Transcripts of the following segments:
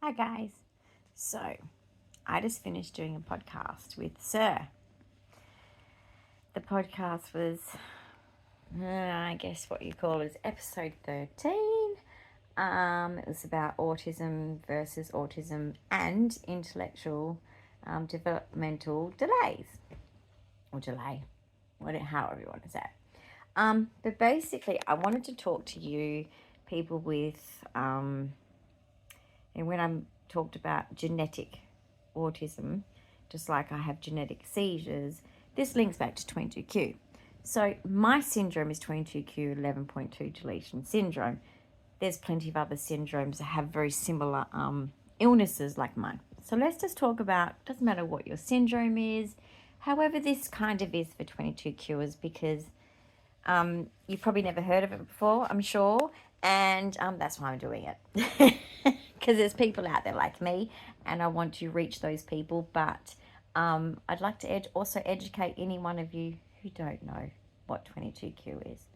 Hi guys. So, I just finished doing a podcast with Sir. The podcast was, I guess what you call is episode 13. It was about autism versus autism and intellectual developmental delays. Or delay, however you want to say it. But basically, I wanted to talk to you, people with, and when I talked about genetic autism, just like I have genetic seizures, this links back to 22q. So my syndrome is 22q11.2 Deletion syndrome. There's plenty of other syndromes that have very similar illnesses like mine. So let's just talk about, doesn't matter what your syndrome is, however this kind of is for 22qers, because you've probably never heard of it before, I'm sure, and that's why I'm doing it. Because there's people out there like me, and I want to reach those people, but I'd like to also educate any one of you who don't know what 22q is.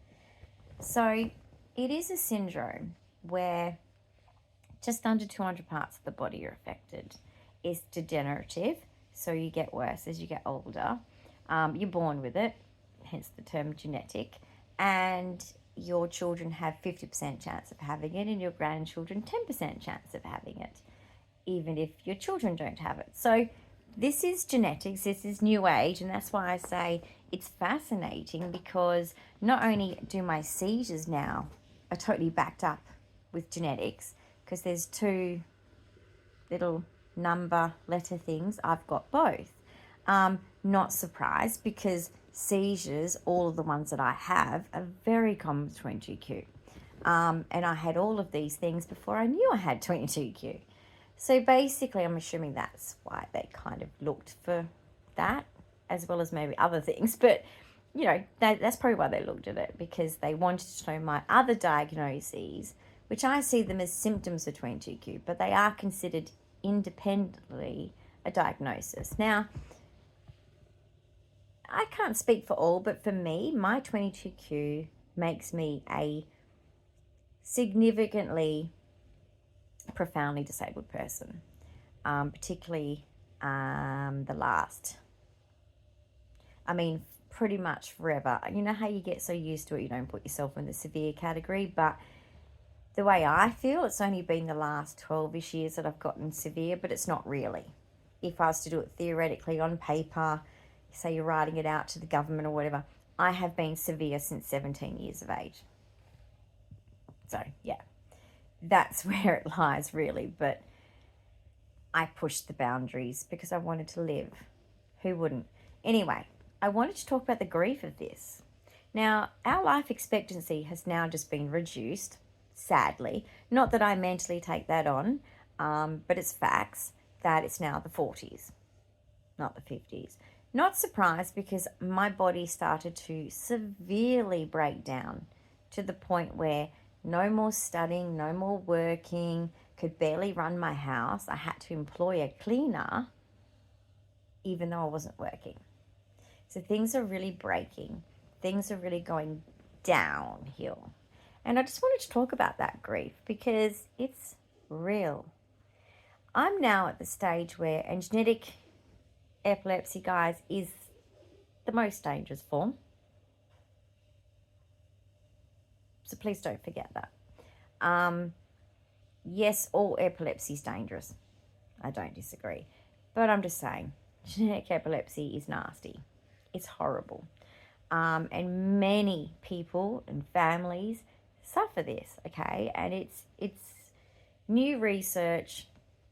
So it is a syndrome where just under 200 parts of the body are affected. It's degenerative, so you get worse as you get older. You're born with it, hence the term genetic, and your children have 50% chance of having it and your grandchildren 10% chance of having it, even if your children don't have it. So this is genetics, this is new age, and that's why I say it's fascinating, because not only do my seizures now are totally backed up with genetics, because there's two little letter things, I've got both. Not surprised, because seizures, all of the ones that I have, are very common with 22q. And I had all of these things before I knew I had 22q. So basically, I'm assuming that's why they kind of looked for that, as well as maybe other things. But, you know, that's probably why they looked at it, because they wanted to know my other diagnoses, which I see them as symptoms of 22q, but they are considered independently a diagnosis. Now, I can't speak for all, but for me, my 22q makes me a significantly, profoundly disabled person, particularly the last. I mean, pretty much forever. You know how you get so used to it, you don't put yourself in the severe category, but the way I feel, it's only been the last 12-ish years that I've gotten severe, but it's not really. If I was to do it theoretically on paper, say you're writing it out to the government or whatever, I have been severe since 17 years of age. So, yeah, that's where it lies, really. But I pushed the boundaries because I wanted to live. Who wouldn't? Anyway, I wanted to talk about the grief of this. Now, our life expectancy has now just been reduced, sadly. Not that I mentally take that on, but it's facts that it's now the 40s, not the 50s. Not surprised, because my body started to severely break down to the point where no more studying, no more working, could barely run my house. I had to employ a cleaner even though I wasn't working. So things are really breaking. Things are really going downhill. And I just wanted to talk about that grief, because it's real. I'm now at the stage where, and genetic epilepsy, guys, is the most dangerous form. So please don't forget that. Yes, all epilepsy is dangerous. I don't disagree. But I'm just saying, genetic epilepsy is nasty. It's horrible. And many people and families suffer this, okay? And it's new research.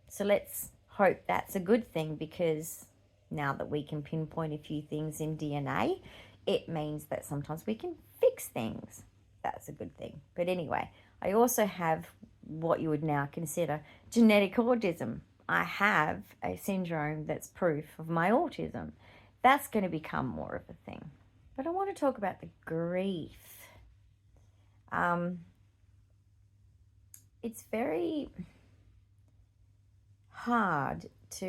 So let's hope that's a good thing, because now that we can pinpoint a few things in DNA, it means that sometimes we can fix things. That's a good thing. But anyway, I also have what you would now consider genetic autism. I have a syndrome that's proof of my autism. That's going to become more of a thing. But I want to talk about the grief. It's very hard to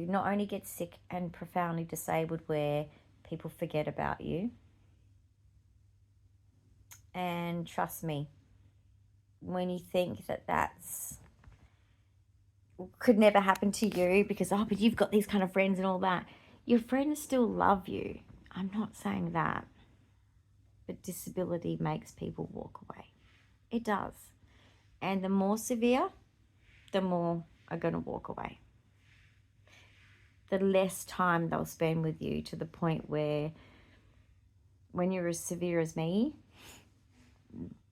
not only get sick and profoundly disabled where people forget about you. And trust me, when you think that that's could never happen to you because, oh, but you've got these kind of friends and all that. Your friends still love you. I'm not saying that. But disability makes people walk away. It does. And the more severe, the more are going to walk away. The less time they'll spend with you, to the point where when you're as severe as me,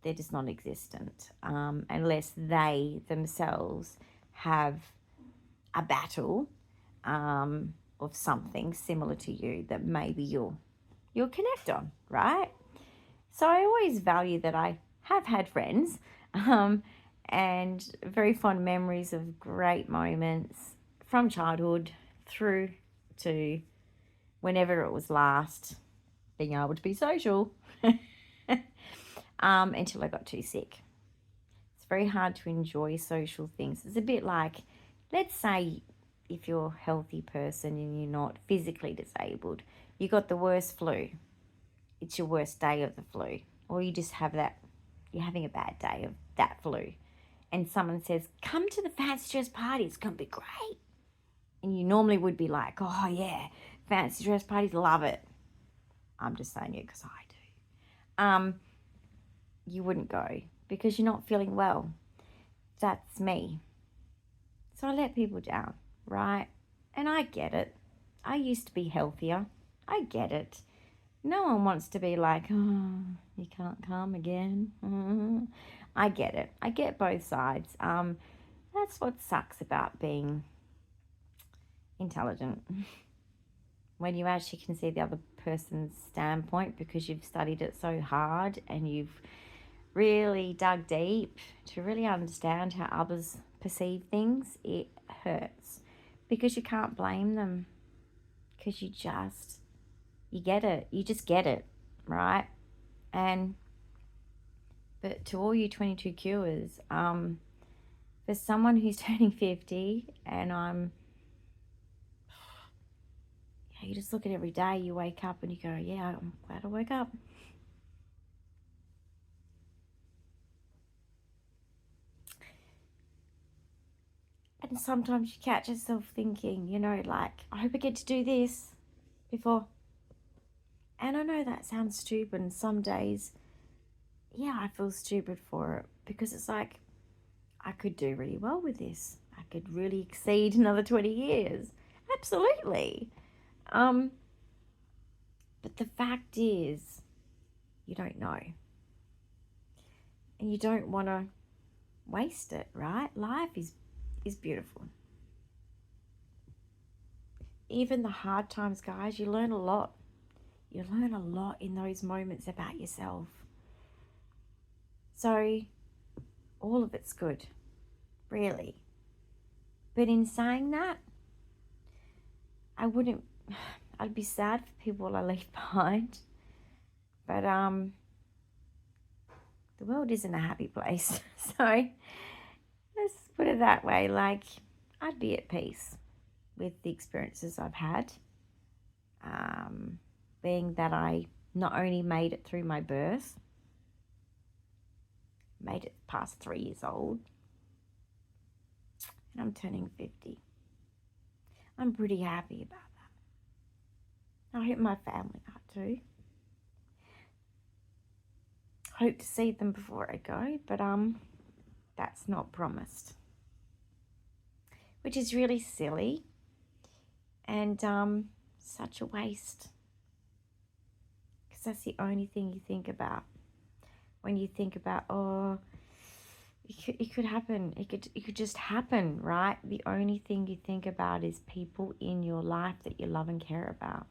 they're just non-existent, unless they themselves have a battle of something similar to you that maybe you'll connect on, right? So I always value that I have had friends, and very fond memories of great moments from childhood through to whenever it was last being able to be social, until I got too sick. It's very hard to enjoy social things. It's a bit like, let's say if you're a healthy person and you're not physically disabled, you got the worst flu. It's your worst day of the flu. Or you just have that, you're having a bad day of that flu. And someone says, come to the fancy dress party, it's going to be great. And you normally would be like, oh yeah, fancy dress parties, love it. I'm just saying it because I do. You wouldn't go because you're not feeling well. That's me. So I let people down, right? And I get it. I used to be healthier. I get it. No one wants to be like, oh, you can't come again. I get it. I get both sides. That's what sucks about being intelligent. When you actually can see the other person's standpoint because you've studied it so hard and you've really dug deep to really understand how others perceive things, it hurts because you can't blame them, because you get it. You just get it, right? But to all you 22qers, for someone who's turning 50, and you just look at every day, you wake up and you go, yeah, I'm glad I woke up. And sometimes you catch yourself thinking, like, I hope I get to do this before. And I know that sounds stupid, and some days, yeah, I feel stupid for it, because it's like, I could do really well with this. I could really exceed another 20 years. Absolutely. But the fact is, you don't know. And you don't want to waste it, right? Life is beautiful. Even the hard times, guys, you learn a lot. You learn a lot in those moments about yourself. So all of it's good, really. But in saying that, I'd be sad for people I leave behind. But the world isn't a happy place. So let's put it that way. Like, I'd be at peace with the experiences I've had. Being that I not only made it through my birth, made it past 3 years old, and I'm turning 50. I'm pretty happy about that. I hope my family are too. Hope to see them before I go, but that's not promised. Which is really silly and such a waste. Because that's the only thing you think about. When you think about, oh, it could happen. It could just happen, right? The only thing you think about is people in your life that you love and care about.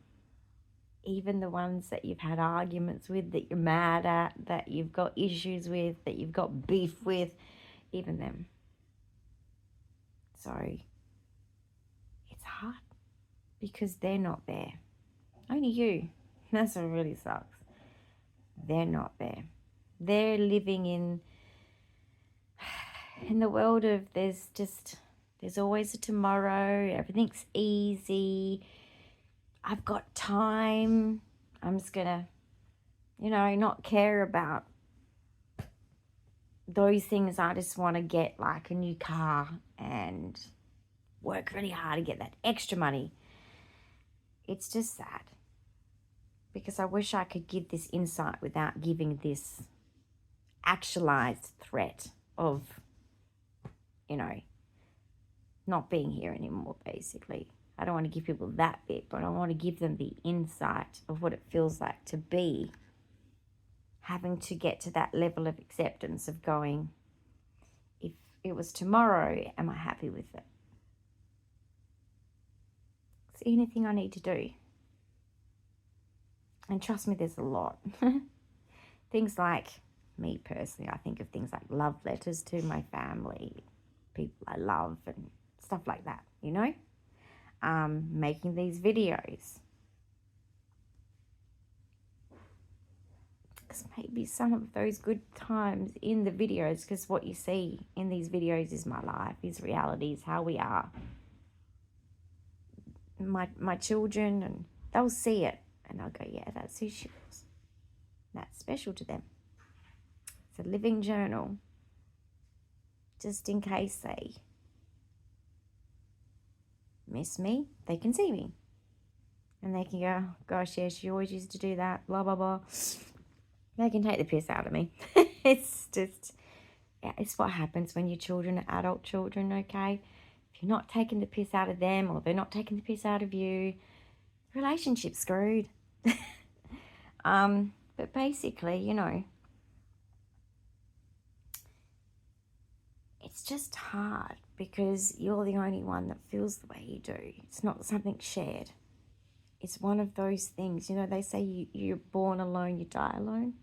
Even the ones that you've had arguments with, that you're mad at, that you've got issues with, that you've got beef with, even them. So it's hard because they're not there. Only you. That's what really sucks. They're not there. They're living in the world of there's always a tomorrow. Everything's easy. I've got time. I'm just gonna, not care about those things. I just want to get like a new car and work really hard to get that extra money. It's just sad, because I wish I could give this insight without giving this actualized threat of, not being here anymore, basically. I don't want to give people that bit, but I want to give them the insight of what it feels like to be having to get to that level of acceptance of going, if it was tomorrow, am I happy with it? Is there anything I need to do? And trust me, there's a lot. Things like, me personally, I think of things like love letters to my family, people I love, and stuff like that, making these videos. Because maybe some of those good times in the videos, because what you see in these videos is my life, is reality, is how we are. My children, and they'll see it, and they'll go, yeah, that's who she was. That's special to them. It's a living journal, just in case they miss me, they can see me. And they can go, gosh, yeah, she always used to do that, blah, blah, blah. They can take the piss out of me. It's just, yeah, it's what happens when your children are adult children, okay? If you're not taking the piss out of them, or they're not taking the piss out of you, the relationship's screwed. But basically, it's just hard because you're the only one that feels the way you do. It's not something shared. It's one of those things, they say you're born alone, you die alone.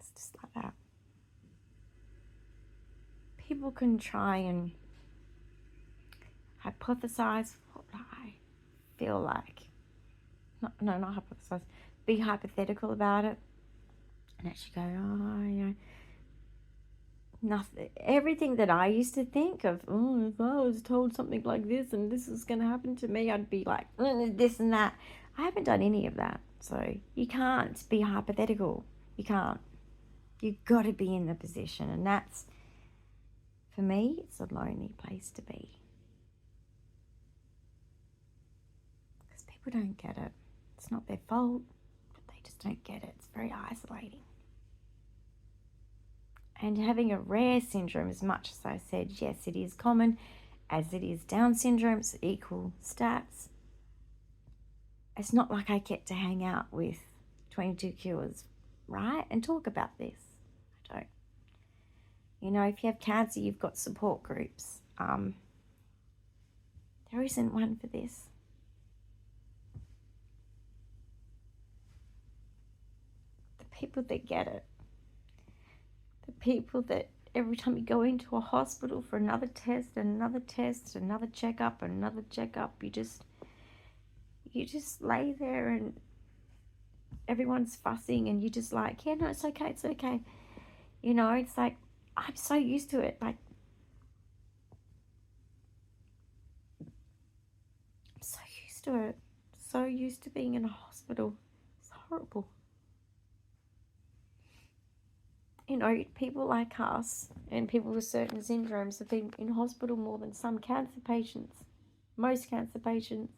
It's just like that. People can try and hypothesize what I feel like. Not hypothesize. Be hypothetical about it. And actually go, nothing. Everything that I used to think of, if I was told something like this and this is going to happen to me, I'd be like, this and that. I haven't done any of that. So you can't be hypothetical. You can't. You've got to be in the position. And that's, for me, it's a lonely place to be. Because people don't get it. It's not their fault, but they just don't get it. It's very isolating. And having a rare syndrome, as much as I said, yes, it is common, as it is Down syndrome, it's equal stats. It's not like I get to hang out with 22qers, right? And talk about this. I don't. If you have cancer, you've got support groups. There isn't one for this. The people that get it. The people that every time you go into a hospital for another test, another test, another checkup, another checkup, you just lay there and everyone's fussing and you're just like, yeah, no, it's okay, it's okay. It's like, I'm so used to it. Like, I'm so used to it. So used to being in a hospital. It's horrible. People like us and people with certain syndromes have been in hospital more than some cancer patients. Most cancer patients.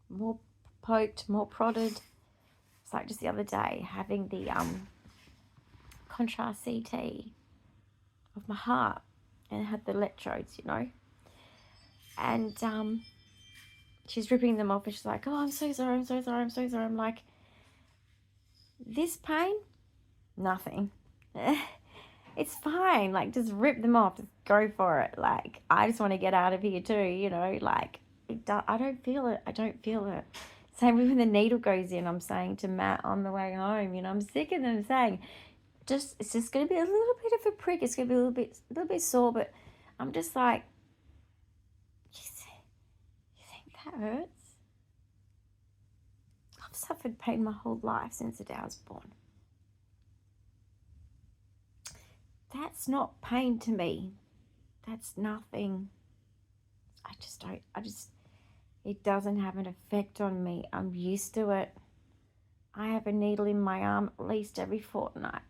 More poked, more prodded. It's like just the other day having the contrast CT of my heart, and it had the electrodes, and she's ripping them off and she's like, oh, I'm so sorry, I'm so sorry, I'm so sorry. I'm like, this pain? Nothing. It's fine. Like, just rip them off. Just go for it. Like, I just want to get out of here too, like, I don't feel it. I don't feel it. Same when the needle goes in. I'm saying to Matt on the way home, I'm sick of them saying, it's just going to be a little bit of a prick. It's going to be a little bit sore, but I'm just like, you think that hurts? I've suffered pain my whole life since the day I was born. That's not pain to me. That's nothing. It doesn't have an effect on me. I'm used to it. I have a needle in my arm at least every fortnight.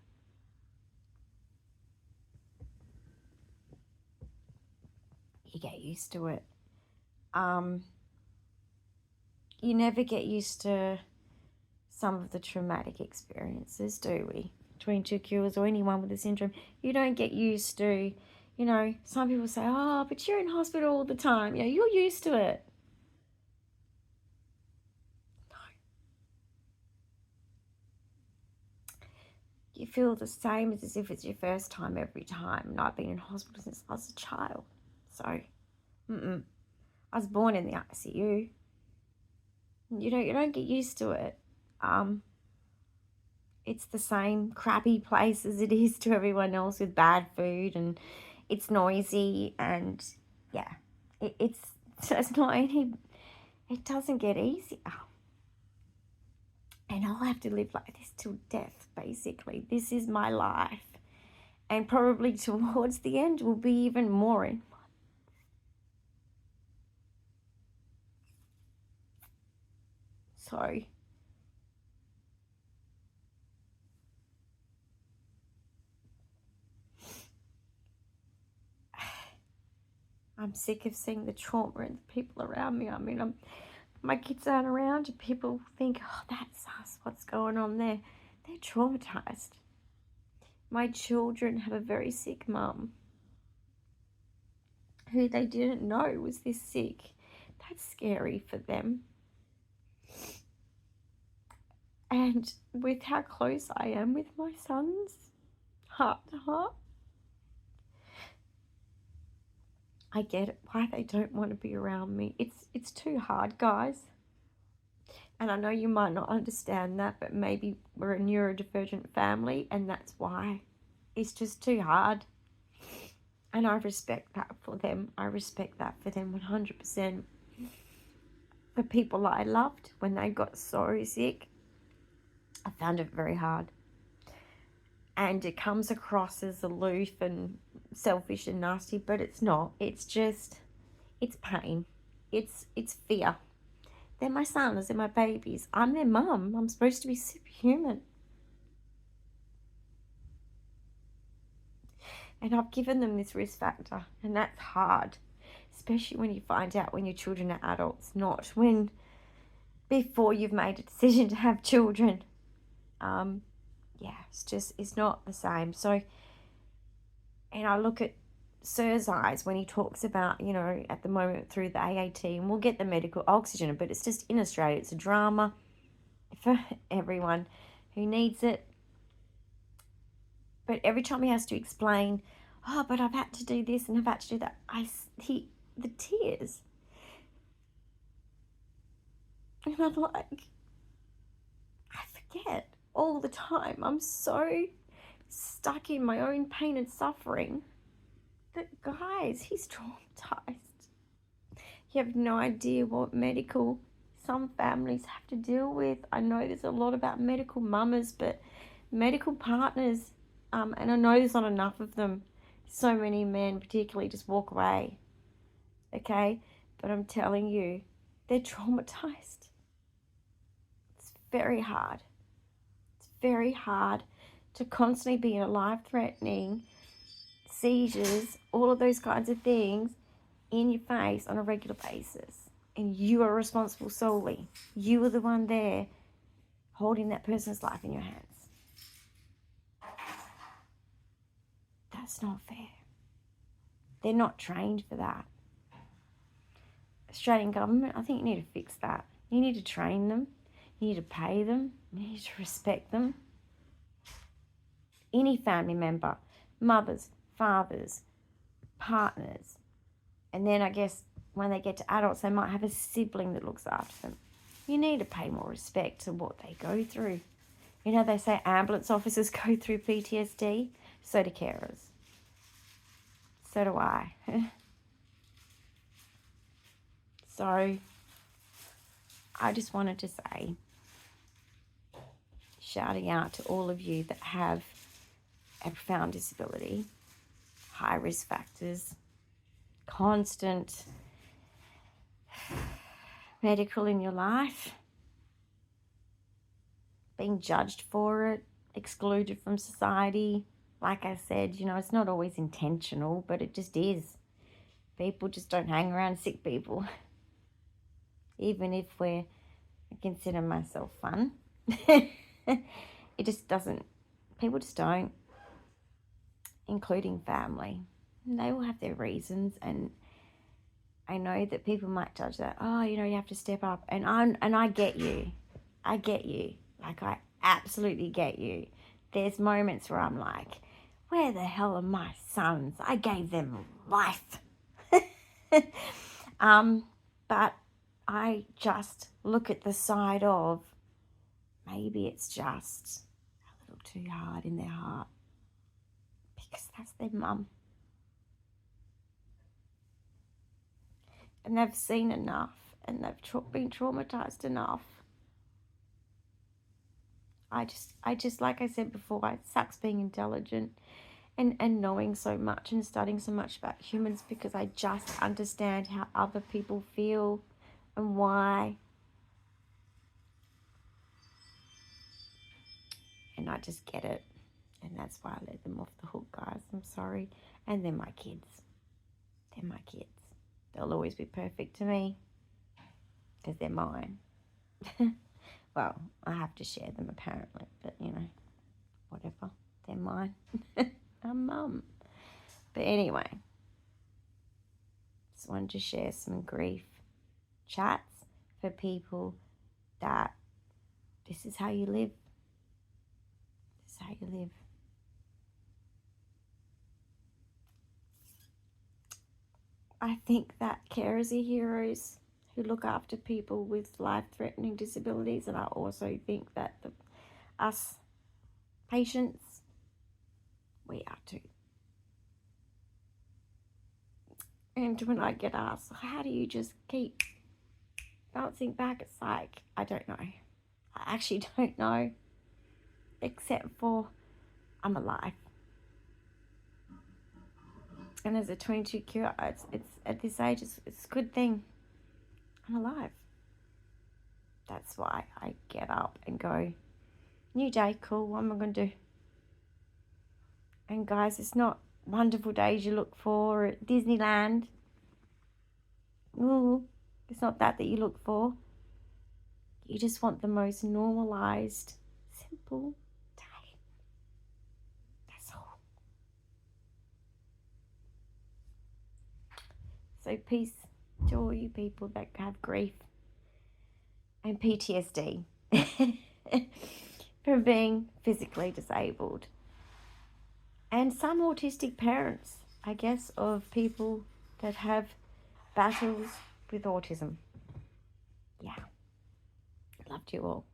you get used to it. You never get used to some of the traumatic experiences, do we? 22qers or anyone with the syndrome, you don't get used to, some people say, oh, but you're in hospital all the time. You're used to it. No. You feel the same as if it's your first time every time. And I've been in hospital since I was a child. So, I was born in the ICU. You don't get used to it. It's the same crappy place as it is to everyone else with bad food, and it's noisy, and yeah, it's not any, it doesn't get easier. And I'll have to live like this till death, basically. This is my life. And probably towards the end will be even more in. So I'm sick of seeing the trauma in the people around me. I mean, my kids aren't around and people think, oh, that's us, what's going on there? They're traumatized. My children have a very sick mum who they didn't know was this sick. That's scary for them. And with how close I am with my sons, heart to heart, I get it, why they don't want to be around me. It's too hard, guys. And I know you might not understand that, but maybe we're a neurodivergent family and that's why. It's just too hard. And I respect that for them. I respect that for them 100%. The people I loved, when they got so sick, I found it very hard. And it comes across as aloof and selfish and nasty, but it's not. It's just, it's pain. It's fear. They're my sons, they're my babies. I'm their mum. I'm supposed to be superhuman. And I've given them this risk factor, and that's hard. Especially when you find out when your children are adults, not when before you've made a decision to have children. It's not the same. So, and I look at Sir's eyes when he talks about, at the moment through the AAT, and we'll get the medical oxygen, but it's just in Australia, it's a drama for everyone who needs it. But every time he has to explain, oh, but I've had to do this and I've had to do that, the tears. And I'm like, I forget all the time. I'm so stuck in my own pain and suffering that, guys, he's traumatized. You have no idea what some families have to deal with. I know there's a lot about medical mamas, but medical partners, and I know there's not enough of them. So many men particularly just walk away, okay? But I'm telling you, they're traumatized. It's very hard. It's very hard to constantly be in a life-threatening seizures, all of those kinds of things in your face on a regular basis. And you are responsible solely. You are the one there holding that person's life in your hands. That's not fair. They're not trained for that. Australian government, I think you need to fix that. You need to train them. You need to pay them. You need to respect them. Any family member, mothers, fathers, partners. And then I guess when they get to adults, they might have a sibling that looks after them. You need to pay more respect to what they go through. They say ambulance officers go through PTSD. So do carers. So do I. So I just wanted to say, shouting out to all of you that have a profound disability, high risk factors, constant medical in your life, being judged for it, excluded from society. Like I said, it's not always intentional, but it just is. People just don't hang around sick people. Even if I consider myself fun. It just doesn't, people just don't, including family. And they all have their reasons, and I know that people might judge that, oh, you know, you have to step up, and I get you. I get you. Like, I absolutely get you. There's moments where I'm like, where the hell are my sons? I gave them life. But I just look at the side of maybe it's just a little too hard in their heart because that's their mum. And they've seen enough, and they've been traumatized enough. I just, like I said before, it sucks being intelligent and knowing so much and studying so much about humans, because I just understand how other people feel and why. And I just get it. And that's why I let them off the hook, guys. I'm sorry. And they're my kids. They're my kids. They'll always be perfect to me because they're mine. Well, I have to share them apparently, but you know, whatever. They're mine. I'm mum. But anyway, just wanted to share some grief chats for people that this is how you live. This is how you live. I think that carers are heroes who look after people with life-threatening disabilities, and I also think that us patients, we are too. And when I get asked, how do you just keep bouncing back, it's like, I don't know. I actually don't know, except for I'm alive. And as a 22q, it's at this age, it's a good thing. I'm alive. That's why I get up and go, new day, cool, what am I going to do? And guys, it's not wonderful days you look for at Disneyland. Ooh, it's not that you look for. You just want the most normalized, simple day. That's all. So peace to all you people that have grief and PTSD from being physically disabled. And some autistic parents, I guess, of people that have battles with autism. Yeah. Loved you all.